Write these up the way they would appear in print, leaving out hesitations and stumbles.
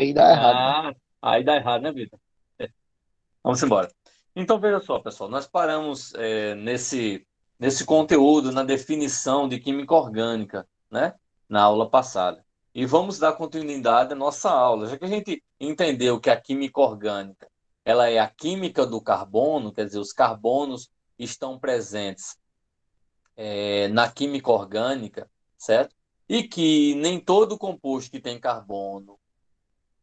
E dá errado, né? Ah, aí dá errado, né, Vitor? Vamos embora. Então, veja só, pessoal, nós paramos nesse conteúdo, na definição de química orgânica, né, na aula passada. E vamos dar continuidade à nossa aula. Já que a gente entendeu que a química orgânica, ela é a química do carbono, quer dizer, os carbonos estão presentes na química orgânica, certo? E que nem todo composto que tem carbono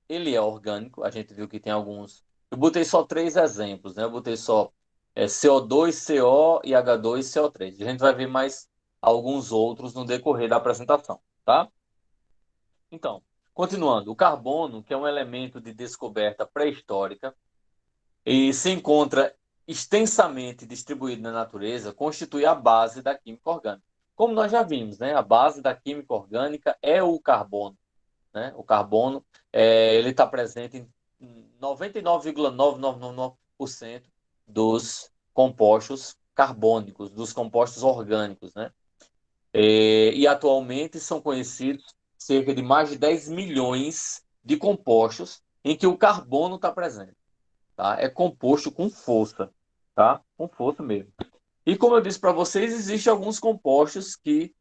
ele é orgânico. A gente viu que tem alguns. Eu botei só três exemplos, né? Eu botei só CO2, CO e H2, CO3. A gente vai ver mais alguns outros no decorrer da apresentação, tá? Então, continuando, o carbono, que é um elemento de descoberta pré-histórica e se encontra extensamente distribuído na natureza, constitui a base da química orgânica. Como nós já vimos, né? A base da química orgânica é o carbono, né? O carbono, ele está presente em 99,9999% dos compostos carbônicos, dos compostos orgânicos, né? E atualmente são conhecidos cerca de mais de 10 milhões de compostos em que o carbono está presente, tá? É composto com força, tá? Com força mesmo. E como eu disse para vocês, existem alguns compostos que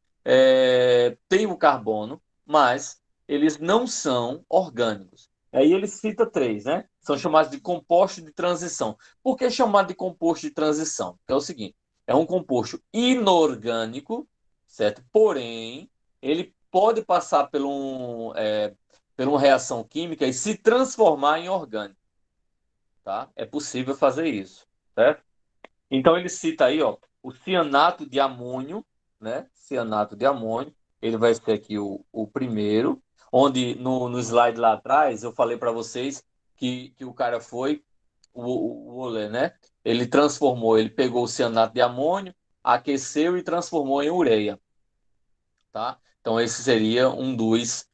têm o carbono, mas eles não são orgânicos. Aí ele cita três, né? São chamados de compostos de transição. Por que chamado de composto de transição? Porque é o seguinte: é um composto inorgânico, certo? Porém, ele pode passar por uma reação química e se transformar em orgânico, tá? É possível fazer isso, certo? Então ele cita aí, ó, o cianato de amônio, né? Cianato de amônio. Ele vai ser aqui o primeiro, onde no slide lá atrás eu falei para vocês que o cara foi, o Olé, né? Ele transformou, ele pegou o cianato de amônio, aqueceu e transformou em ureia, tá? Então esse seria um dos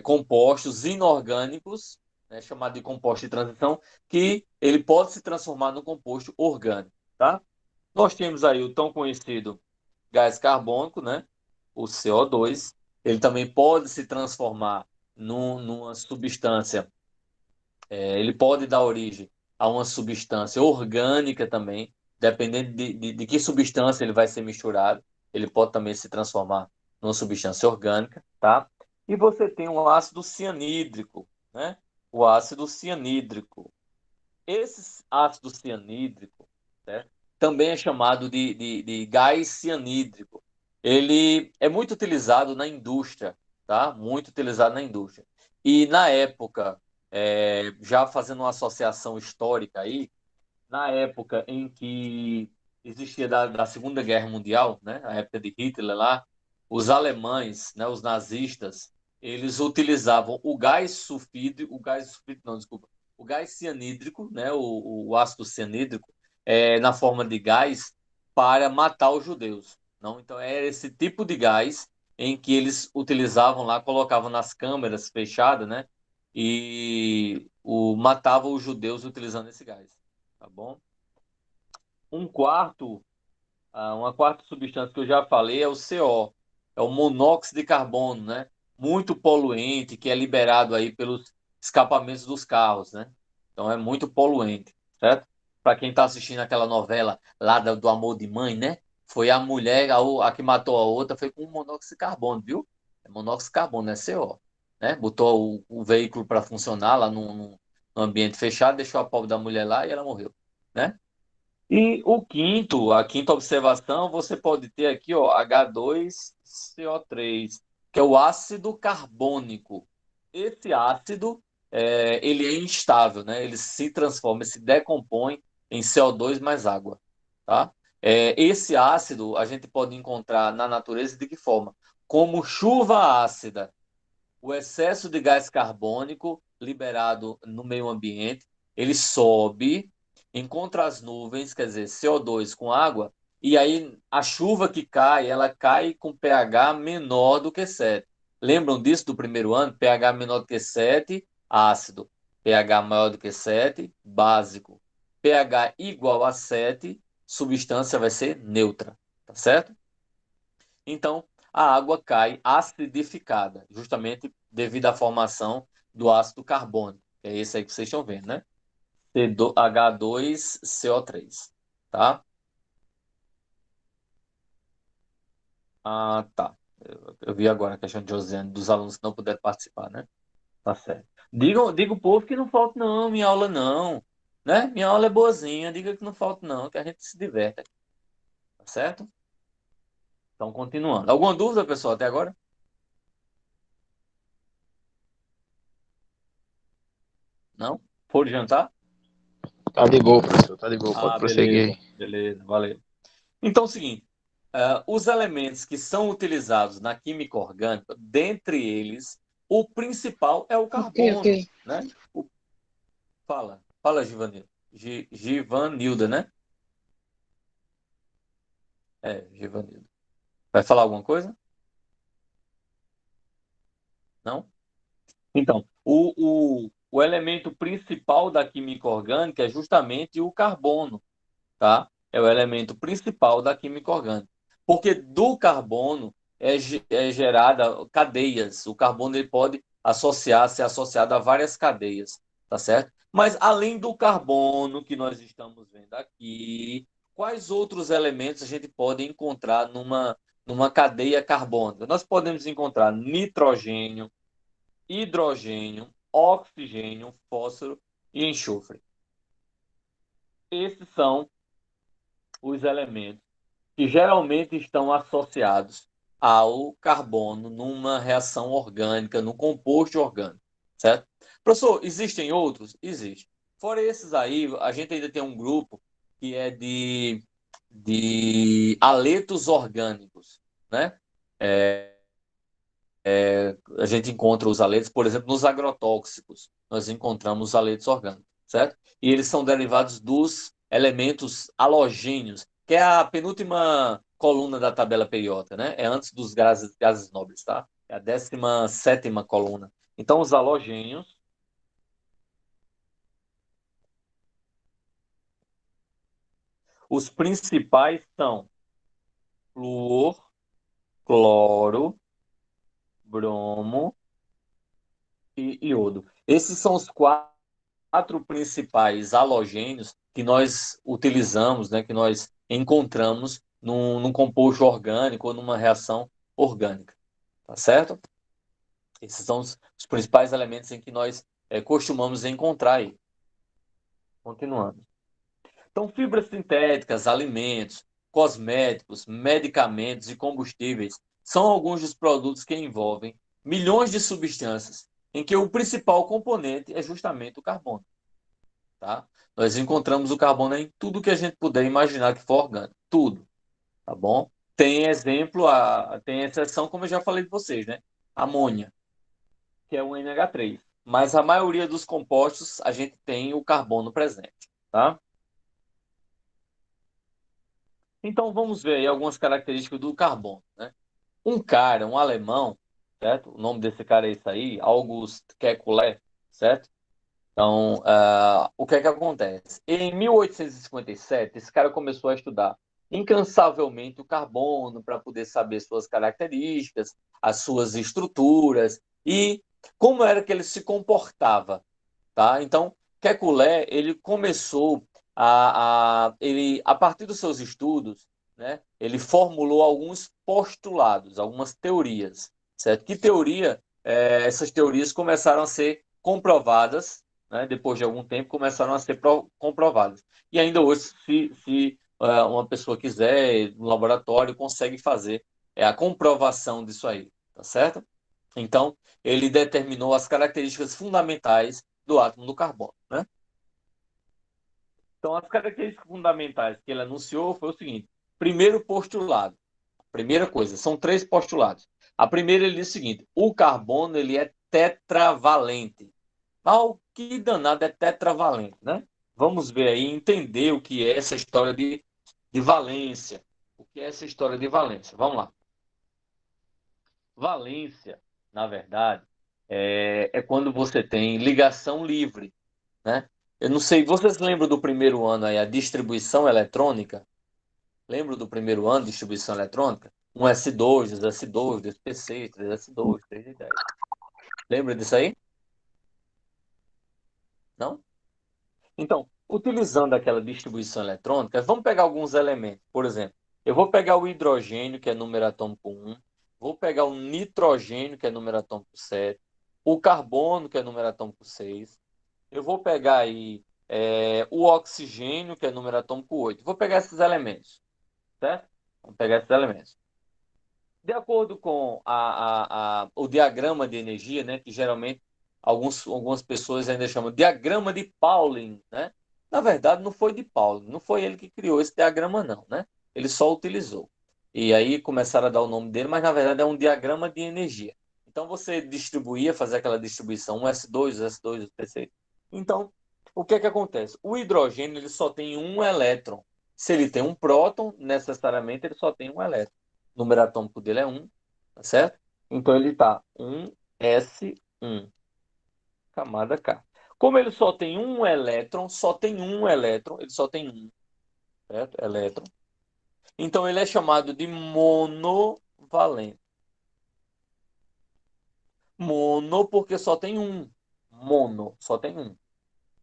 compostos inorgânicos, né, chamado de composto de transição, que ele pode se transformar no composto orgânico, tá? Nós temos aí o tão conhecido gás carbônico, né? O CO2. Ele também pode se transformar numa substância, ele pode dar origem a uma substância orgânica também, dependendo de que substância ele vai ser misturado, ele pode também se transformar numa substância orgânica, tá? E você tem o ácido cianídrico, né? O ácido cianídrico. Esse ácido cianídrico, né, também é chamado de gás cianídrico. Ele é muito utilizado na indústria, tá? Muito utilizado na indústria. E na época, já fazendo uma associação histórica aí, na época em que existia da Segunda Guerra Mundial, né? A época de Hitler lá, os alemães, né? Os nazistas, eles utilizavam o gás sulfídrico, não, desculpa, o gás cianídrico, né? O ácido cianídrico, na forma de gás para matar os judeus. Não, então era esse tipo de gás em que eles utilizavam lá, colocavam nas câmeras fechadas, né? E matavam os judeus utilizando esse gás, tá bom? Um quarto, uma quarta substância que eu já falei é o CO, é o monóxido de carbono, né? Muito poluente, que é liberado aí pelos escapamentos dos carros, né? Então é muito poluente, certo? Para quem está assistindo aquela novela lá do Amor de Mãe, né? Foi a mulher, a que matou a outra, foi com monóxido de carbono, viu? É monóxido de carbono, é CO, né? Botou o veículo para funcionar lá no ambiente fechado, deixou a pobre da mulher lá e ela morreu, né? E a quinta observação, você pode ter aqui, ó, H2CO3, que é o ácido carbônico. Esse ácido, ele é instável, né? Ele se transforma, ele se decompõe em CO2 mais água, tá? Esse ácido a gente pode encontrar na natureza de que forma? Como chuva ácida. O excesso de gás carbônico liberado no meio ambiente, ele sobe, encontra as nuvens, quer dizer, CO2 com água, e aí a chuva que cai, ela cai com pH menor do que 7. Lembram disso do primeiro ano? pH menor do que 7, ácido. pH maior do que 7, básico. pH igual a 7, substância vai ser neutra, tá certo? Então, a água cai acidificada, justamente devido à formação do ácido carbônico. É esse aí que vocês estão vendo, né? H2CO3, tá? Ah, tá. Eu vi agora a questão de Josiane, dos alunos que não puderam participar, né? Tá certo. Diga o povo que não falta não, minha aula não, né? Minha aula é boazinha, diga que não falta não, que a gente se diverte aqui, tá certo? Então, continuando. Alguma dúvida, pessoal, até agora? Não? Foram jantar? Tá de boa, professor. Tá de boa. Pode Ah, prosseguir beleza, aí. beleza, valeu. Então, é o seguinte, os elementos que são utilizados na química orgânica, dentre eles, o principal é o Ok, ok. carbono, né? Fala, Givanilda. Givanilda, né? É, Givanilda. Vai falar alguma coisa? Não? Então, o elemento principal da química orgânica é justamente o carbono, tá? É o elemento principal da química orgânica. Porque do carbono é gerada cadeias. O carbono ele pode ser associado a várias cadeias, tá certo? Mas além do carbono que nós estamos vendo aqui, quais outros elementos a gente pode encontrar numa cadeia carbônica? Nós podemos encontrar nitrogênio, hidrogênio, oxigênio, fósforo e enxofre. Esses são os elementos que geralmente estão associados ao carbono numa reação orgânica, no composto orgânico, certo? Professor, existem outros? Existe. Fora esses aí, a gente ainda tem um grupo que é de haletos orgânicos, né? A gente encontra os haletos, por exemplo, nos agrotóxicos, nós encontramos os haletos orgânicos, certo? E eles são derivados dos elementos halogênios, que é a penúltima coluna da tabela periódica, né? É antes dos gases nobres, tá? É a 17ª coluna. Então, os halogênios, os principais são flúor, cloro, bromo e iodo. Esses são os quatro principais halogênios que nós utilizamos, né, que nós encontramos num composto orgânico ou numa reação orgânica, tá certo? Esses são os principais elementos em que nós costumamos encontrar aí. Continuando. Então, fibras sintéticas, alimentos, cosméticos, medicamentos e combustíveis são alguns dos produtos que envolvem milhões de substâncias, em que o principal componente é justamente o carbono. Tá? Nós encontramos o carbono em tudo que a gente puder imaginar que for orgânico, tudo, tá bom? Tem exemplo, tem exceção, como eu já falei de vocês, né? Amônia, que é o NH3. Mas a maioria dos compostos a gente tem o carbono presente, tá? Então vamos ver aí algumas características do carbono, né? Um alemão, certo? O nome desse cara é esse aí, August Kekulé, certo? Então, o que é que acontece? Em 1857, esse cara começou a estudar incansavelmente o carbono para poder saber suas características, as suas estruturas e como era que ele se comportava, tá? Então, Kekulé, ele começou a partir dos seus estudos, né, ele formulou alguns postulados, algumas teorias, certo? Que teoria? Essas teorias começaram a ser comprovadas, né, depois de algum tempo, começaram a ser comprovadas. E ainda hoje, se uma pessoa quiser, no laboratório, consegue fazer a comprovação disso aí, tá certo? Então, ele determinou as características fundamentais do átomo do carbono, né? Então, as características fundamentais que ele anunciou foi o seguinte: primeiro postulado, primeira coisa, são três postulados. A primeira ele diz o seguinte: o carbono ele é tetravalente. Mas o que danado é tetravalente, né? Vamos ver aí, entender o que é essa história de valência. O que é essa história de valência? Vamos lá. Valência, na verdade, é quando você tem ligação livre, né? Eu não sei, vocês lembram do primeiro ano aí, a distribuição eletrônica? Lembram do primeiro ano, distribuição eletrônica? Um S2, 2S2, 2PC, 3S2, 3 e 10. Lembra disso aí? Não? Então, utilizando aquela distribuição eletrônica, vamos pegar alguns elementos. Por exemplo, eu vou pegar o hidrogênio, que é número atômico 1, vou pegar o nitrogênio, que é número atômico 7, o carbono, que é número atômico 6, eu vou pegar aí o oxigênio, que é número atômico 8. Vou pegar esses elementos, certo? Vamos pegar esses elementos. De acordo com o diagrama de energia, né, que geralmente algumas pessoas ainda chamam de diagrama de Pauling, né? Na verdade, não foi de Pauling, não foi ele que criou esse diagrama, não, né? Ele só utilizou. E aí começaram a dar o nome dele, mas na verdade é um diagrama de energia. Então você distribuía, fazia aquela distribuição, um S2, S2, S6. Então, o que é que acontece? O hidrogênio ele só tem um elétron. Se ele tem um próton, necessariamente ele só tem um elétron. O número atômico dele é 1, tá certo? Então ele está 1s1, camada K. Como ele só tem um elétron, ele só tem um, certo? Elétron. Então ele é chamado de monovalente. Mono porque só tem um. Mono, só tem um,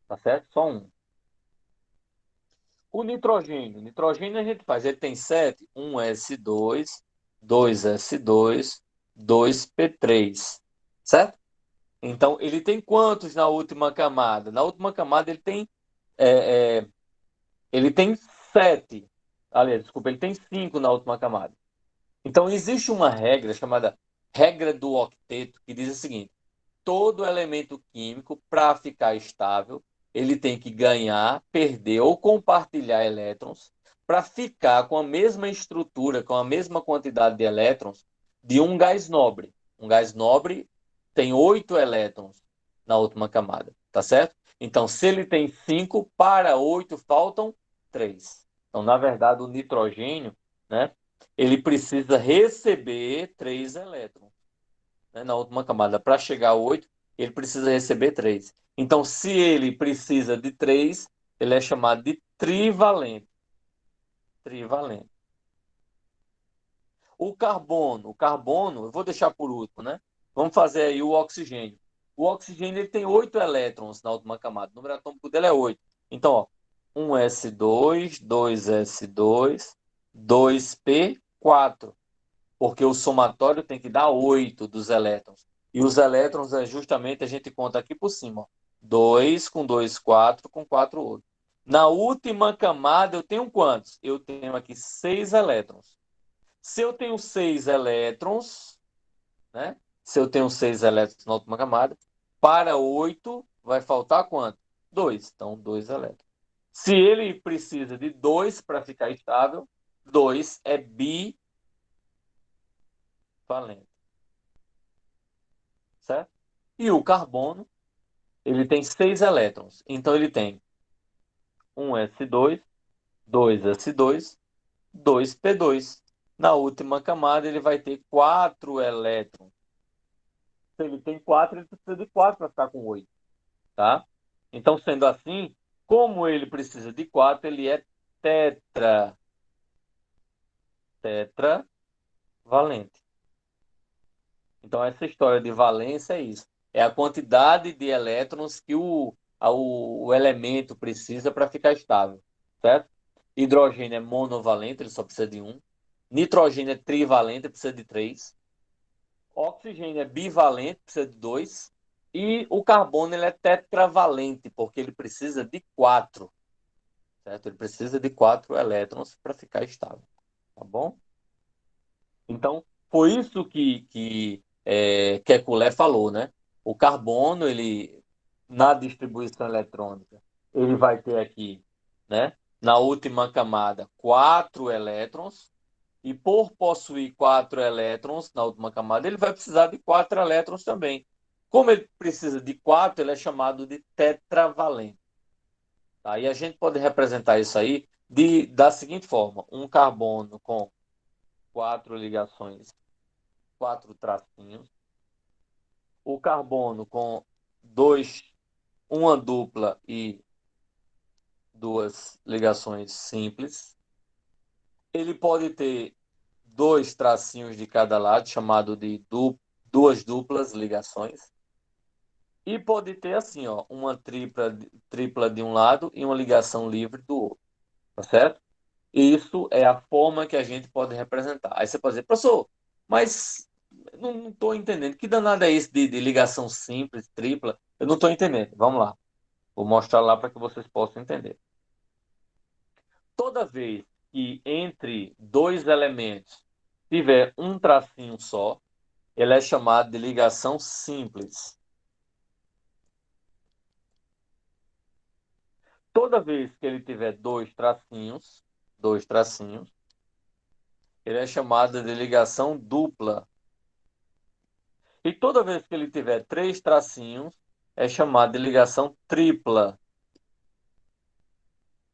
tá certo? Só um. O nitrogênio. Nitrogênio a gente faz, ele tem 7, 1s2, 2s2, 2p3, certo? Então, ele tem quantos na última camada? Na última camada é, é, ele tem 7. Aliás, desculpa, ele tem 5 na última camada. Então, existe uma regra chamada regra do octeto, que diz o seguinte: todo elemento químico, para ficar estável, ele tem que ganhar, perder ou compartilhar elétrons para ficar com a mesma estrutura, com a mesma quantidade de elétrons de um gás nobre. Um gás nobre tem 8 elétrons na última camada, tá certo? Então, se ele tem 5, para 8 faltam 3. Então, na verdade, o nitrogênio, né, ele precisa receber 3 elétrons, né, na última camada. Para chegar a 8, ele precisa receber 3. Então, se ele precisa de 3, ele é chamado de trivalente. Trivalente. O carbono, eu vou deixar por último, né? Vamos fazer aí o oxigênio. O oxigênio ele tem 8 elétrons na última camada. O número atômico dele é 8. Então, ó, 1s2, 2s2, 2p4. Porque o somatório tem que dar 8 dos elétrons. E os elétrons é justamente, a gente conta aqui por cima, ó. 2 com 2, 4, com 4, 8. Na última camada, eu tenho quantos? Eu tenho aqui 6 elétrons. Se eu tenho 6 elétrons, né? Se eu tenho 6 elétrons na última camada, para 8 vai faltar quanto? 2. Então, 2 elétrons. Se ele precisa de 2 para ficar estável, 2 é bivalente. Certo? E o carbono, ele tem 6 elétrons. Então, ele tem 1s2, 2s2, 2p2. Na última camada, ele vai ter 4 elétrons. Se ele tem 4, ele precisa de 4 para ficar com 8. Tá? Então, sendo assim, como ele precisa de 4, ele é tetravalente. Então, essa história de valência é isso. É a quantidade de elétrons que o elemento precisa para ficar estável, certo? Hidrogênio é monovalente, ele só precisa de um. Nitrogênio é trivalente, precisa de 3. Oxigênio é bivalente, precisa de 2. E o carbono ele é tetravalente, porque ele precisa de 4, certo? Ele precisa de 4 elétrons para ficar estável, tá bom? Então, foi isso que Kekulé falou, né? O carbono, ele, na distribuição eletrônica, ele vai ter aqui, né? Na última camada, 4 elétrons, e por possuir 4 elétrons na última camada, ele vai precisar de 4 elétrons também. Como ele precisa de 4, ele é chamado de tetravalente. Tá? E a gente pode representar isso aí da seguinte forma: um carbono com 4 ligações, 4 tracinhos, o carbono com uma dupla e 2 ligações simples. Ele pode ter 2 tracinhos de cada lado, chamado de duas duplas ligações. E pode ter assim, ó, uma tripla de um lado e uma ligação livre do outro, tá certo? Isso é a forma que a gente pode representar. Aí você pode dizer, professor, mas não estou entendendo. Que danada é isso de ligação simples, tripla? Eu não estou entendendo. Vamos lá. Vou mostrar lá para que vocês possam entender. Toda vez que entre dois elementos tiver um tracinho só, ele é chamado de ligação simples. Toda vez que ele tiver dois tracinhos, ele é chamado de ligação dupla. E toda vez que ele tiver três tracinhos, é chamado de ligação tripla.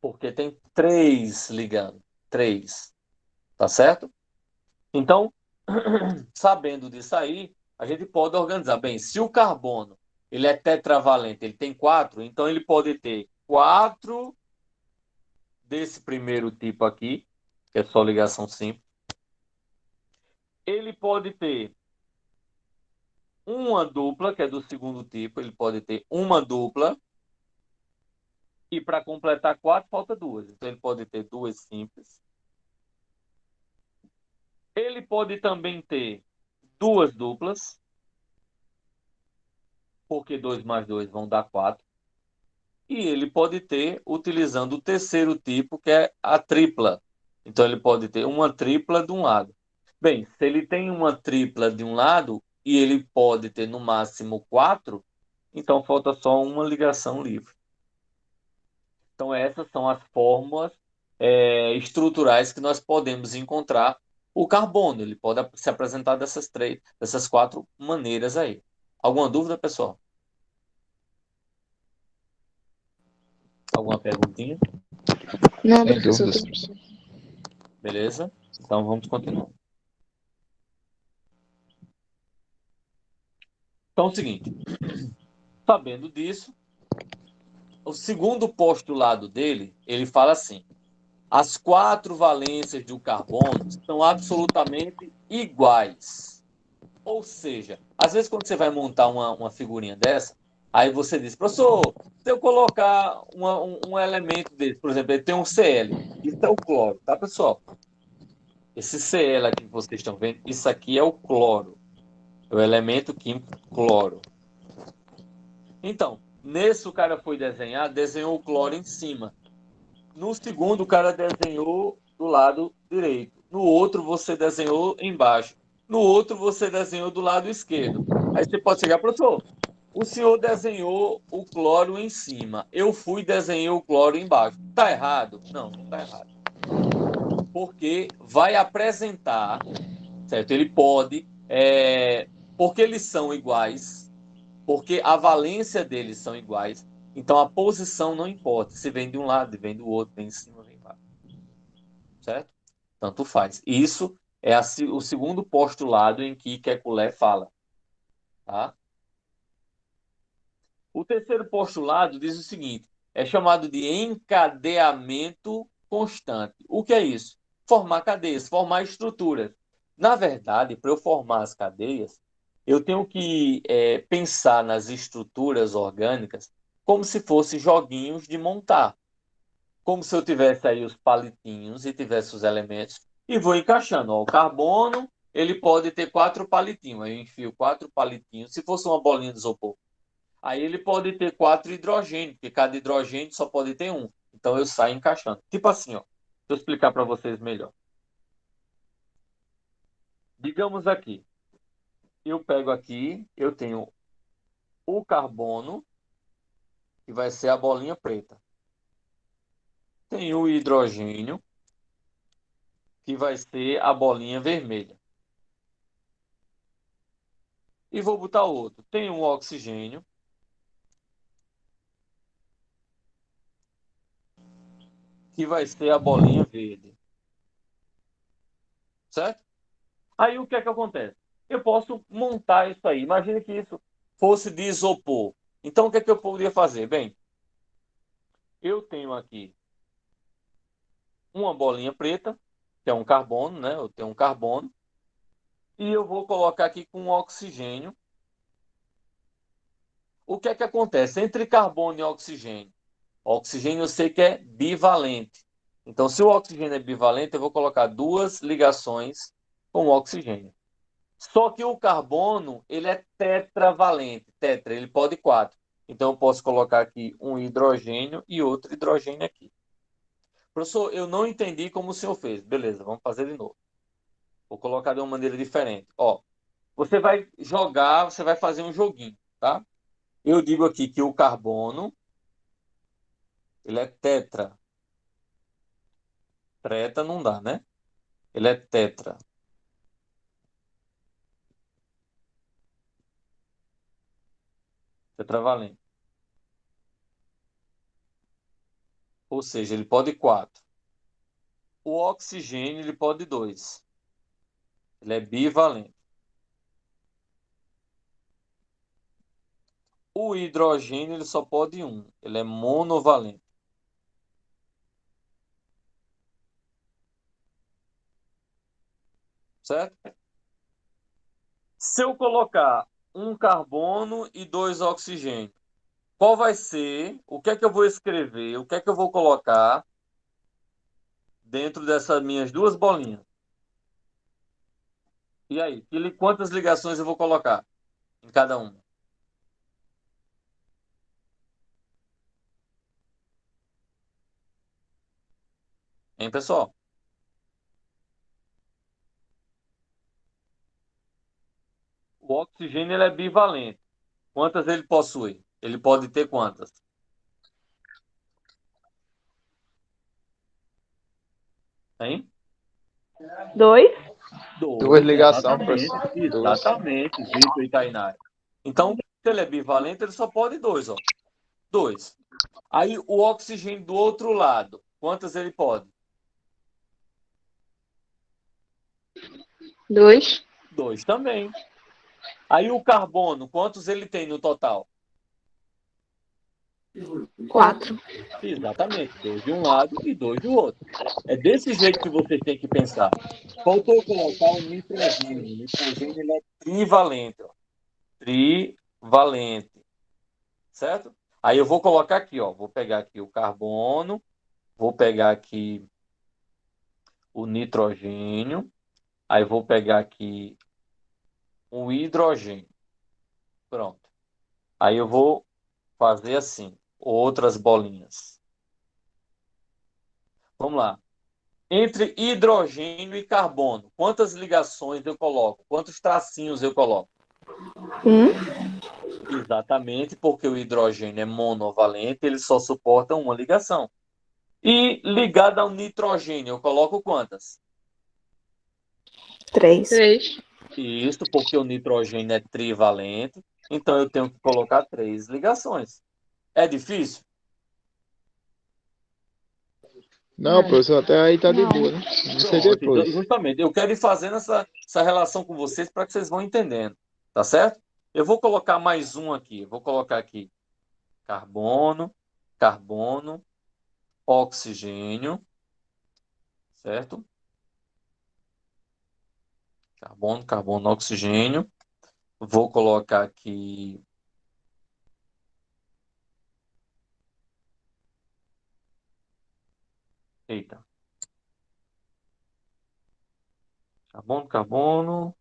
Porque tem três ligando. Três. Tá certo? Então, sabendo disso aí, a gente pode organizar. Bem, se o carbono ele é tetravalente, ele tem quatro, então ele pode ter quatro desse primeiro tipo aqui, que é só ligação simples. Ele pode ter uma dupla, que é do segundo tipo, ele pode ter uma dupla, e para completar quatro, falta duas. Então ele pode ter duas simples. Ele pode também ter duas duplas, porque 2 mais 2 vão dar 4. E ele pode ter, utilizando o terceiro tipo, que é a tripla. Então ele pode ter uma tripla de um lado. Bem, se ele tem uma tripla de um lado e ele pode ter no máximo 4, então falta só uma ligação livre. Então essas são as fórmulas estruturais que nós podemos encontrar o carbono. Ele pode se apresentar dessas quatro maneiras aí. Alguma dúvida, pessoal? Alguma perguntinha? Não, Sem professor, dúvidas, tudo professor. bem. Beleza? Então vamos continuar. Então é o seguinte, sabendo disso, o segundo postulado dele, ele fala assim: as quatro valências do carbono são absolutamente iguais. Ou seja, às vezes quando você vai montar uma figurinha dessa, aí você diz, professor, se eu colocar um elemento desse, por exemplo, ele tem um Cl, isso é o cloro, tá, pessoal? Esse Cl aqui que vocês estão vendo, isso aqui é o cloro, é o elemento químico cloro. Então, nesse o cara foi desenhar, desenhou o cloro em cima. No segundo, o cara desenhou do lado direito. No outro, você desenhou embaixo. No outro, você desenhou do lado esquerdo. Aí você pode chegar, professor, o senhor desenhou o cloro em cima. Eu fui e desenhei o cloro embaixo. Está errado? Não, não está errado. Porque vai apresentar, certo? Ele pode, porque eles são iguais, porque a valência deles são iguais, então a posição não importa. Se vem de um lado, vem do outro, vem em cima, vem embaixo. Certo? Tanto faz. Isso é o segundo postulado em que Kekulé fala. Tá? O terceiro postulado diz o seguinte: é chamado de encadeamento constante. O que é isso? Formar cadeias, formar estruturas. Na verdade, para eu formar as cadeias, eu tenho que pensar nas estruturas orgânicas como se fossem joguinhos de montar. Como se eu tivesse aí os palitinhos e tivesse os elementos e vou encaixando. Ó, o carbono, ele pode ter quatro palitinhos. Aí eu enfio quatro palitinhos, se fosse uma bolinha de isopor. Aí ele pode ter quatro hidrogênios, porque cada hidrogênio só pode ter um. Então eu saio encaixando. Tipo assim, ó. Deixa eu explicar para vocês melhor. Digamos aqui, eu pego aqui, eu tenho o carbono, que vai ser a bolinha preta. Tenho o hidrogênio, que vai ser a bolinha vermelha. E vou botar outro. Tem um oxigênio, que vai ser a bolinha verde. Certo? Aí o que é que acontece? Eu posso montar isso aí. Imagine que isso fosse de isopor. Então o que é que eu poderia fazer? Bem, eu tenho aqui uma bolinha preta, que é um carbono, né? Eu tenho um carbono. E eu vou colocar aqui com um oxigênio. O que é que acontece? Entre carbono e oxigênio. O oxigênio eu sei que é bivalente. Então, se o oxigênio é bivalente, eu vou colocar duas ligações com o oxigênio. Só que o carbono, ele é tetravalente. Tetra, ele pode quatro. Então, eu posso colocar aqui um hidrogênio e outro hidrogênio aqui. Professor, eu não entendi como o senhor fez. Beleza, vamos fazer de novo. Vou colocar de uma maneira diferente. Ó, você vai jogar, você vai fazer um joguinho, tá? Eu digo aqui que o carbono, ele é tetra. Treta não dá, né? Ele é tetra. Tetravalente. Ou seja, ele pode 4. O oxigênio, ele pode 2. Ele é bivalente. O hidrogênio, ele só pode 1. Ele é monovalente. Certo? Se eu colocar um carbono e 2 oxigênio, qual vai ser? O que é que eu vou escrever? O que é que eu vou colocar dentro dessas minhas duas bolinhas? E aí? Quantas ligações eu vou colocar em cada uma? Hein, pessoal? O oxigênio ele é bivalente. Quantas ele possui? Ele pode ter quantas? Hein? 2. Duas Dois, ligações, exatamente. professor. Duas. Exatamente, Vitor e Tainara. Então, se ele é bivalente, ele só pode 2, ó. 2. Aí o oxigênio do outro lado, quantas ele pode? 2. 2 também. Aí o carbono, quantos ele tem no total? 4. Exatamente, 2 de um lado e 2 do outro. É desse jeito que vocês têm que pensar. Faltou colocar o nitrogênio. O nitrogênio ele é trivalente. Ó. Trivalente. Certo? Aí eu vou colocar aqui, ó. Vou pegar aqui o carbono, vou pegar aqui o nitrogênio, aí vou pegar aqui o hidrogênio. Pronto. Aí eu vou fazer assim, outras bolinhas. Vamos lá. Entre hidrogênio e carbono, quantas ligações eu coloco? Quantos tracinhos eu coloco? 1. Exatamente, porque o hidrogênio é monovalente, ele só suporta uma ligação. E ligado ao nitrogênio, eu coloco quantas? 3. Isso, porque o nitrogênio é trivalente, então eu tenho que colocar 3 ligações. É difícil? Não, professor, até aí tá de Não. boa, né? Não sei depois. Justamente, eu quero ir fazendo essa relação com vocês para que vocês vão entendendo, tá certo? Eu vou colocar mais um aqui, eu vou colocar aqui carbono, carbono, oxigênio, certo? Carbono, carbono, oxigênio. Vou colocar aqui eita. Carbono, carbono.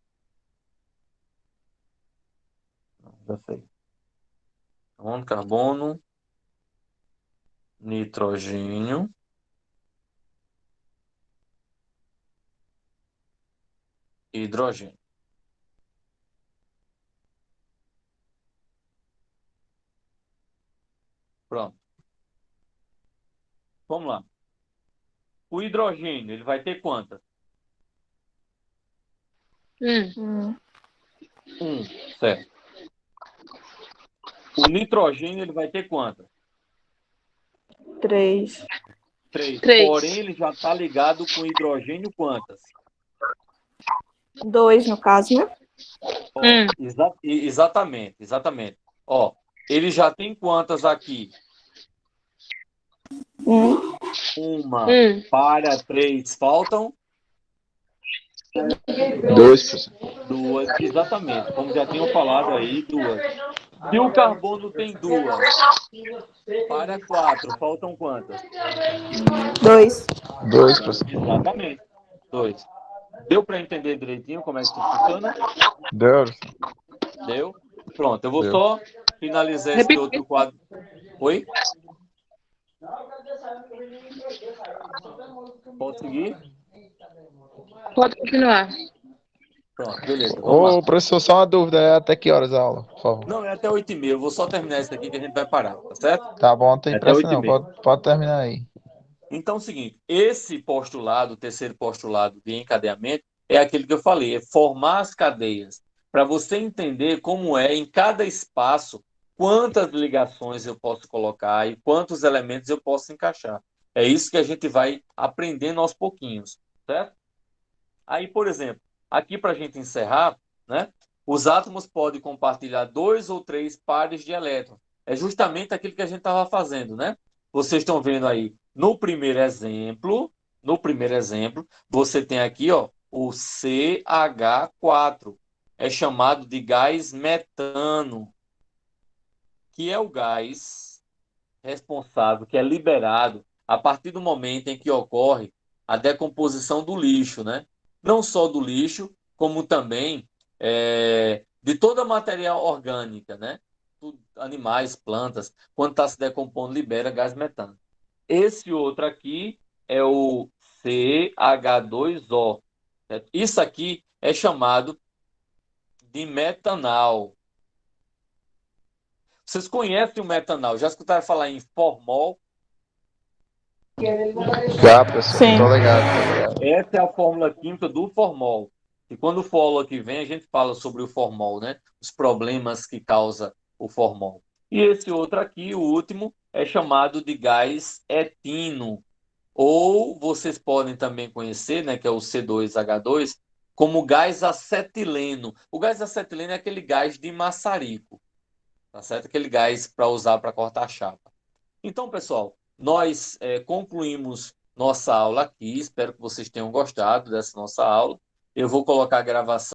Não, já sei. Carbono, carbono, nitrogênio, hidrogênio. Pronto. Vamos lá. O hidrogênio, ele vai ter quantas? 1. 1, certo. O nitrogênio, ele vai ter quantas? 3. 3. 3. Porém, ele já está ligado com hidrogênio quantas? 2, no caso, né? Ó, exatamente. Ó, ele já tem quantas aqui? 1. Uma, 1. para 3, faltam 2, professor. 2, exatamente. Como já tinham falado aí, 2. Se o carbono tem 2, para 4, faltam quantas? 2. 2, professor. Exatamente, 2. Deu para entender direitinho como é que isso funciona? Deu. Deu? Pronto, eu vou Deu. só finalizar esse Repita. outro quadro. Oi? Pode seguir? Pode continuar. Pronto, beleza, vamos lá. Ô, professor, só uma dúvida, é até que horas a aula, por favor? Não, é até 8h30. Eu vou só terminar isso aqui que a gente vai parar, tá certo? Tá bom, não tem É até pressa não, 8h30. pode terminar aí. Então é o seguinte, esse postulado, o terceiro postulado de encadeamento, é aquele que eu falei, é formar as cadeias, para você entender como é em cada espaço, quantas ligações eu posso colocar e quantos elementos eu posso encaixar. É isso que a gente vai aprendendo aos pouquinhos, certo? Aí, por exemplo, aqui para a gente encerrar, né, os átomos podem compartilhar 2 ou 3 pares de elétrons. É justamente aquilo que a gente estava fazendo, né? Vocês estão vendo aí, no primeiro exemplo, você tem aqui, ó, o CH4. É chamado de gás metano, que é o gás responsável, que é liberado a partir do momento em que ocorre a decomposição do lixo, né? Não só do lixo, como também de toda a matéria orgânica, né? Animais, plantas, quando está se decompondo, libera gás metano. Esse outro aqui é o CH2O. Certo? Isso aqui é chamado de metanal. Vocês conhecem o metanal? Já escutaram falar em formol? Já, professor, Sim. tô ligado. Essa é a fórmula química do formol. E quando o folo aqui vem, a gente fala sobre o formol, né? Os problemas que causa o formol. E esse outro aqui, o último, é chamado de gás etino. Ou vocês podem também conhecer, né, que é o C2H2, como gás acetileno. O gás acetileno é aquele gás de maçarico, tá certo? Aquele gás para usar para cortar a chapa. Então, pessoal, nós concluímos nossa aula aqui. Espero que vocês tenham gostado dessa nossa aula. Eu vou colocar a gravação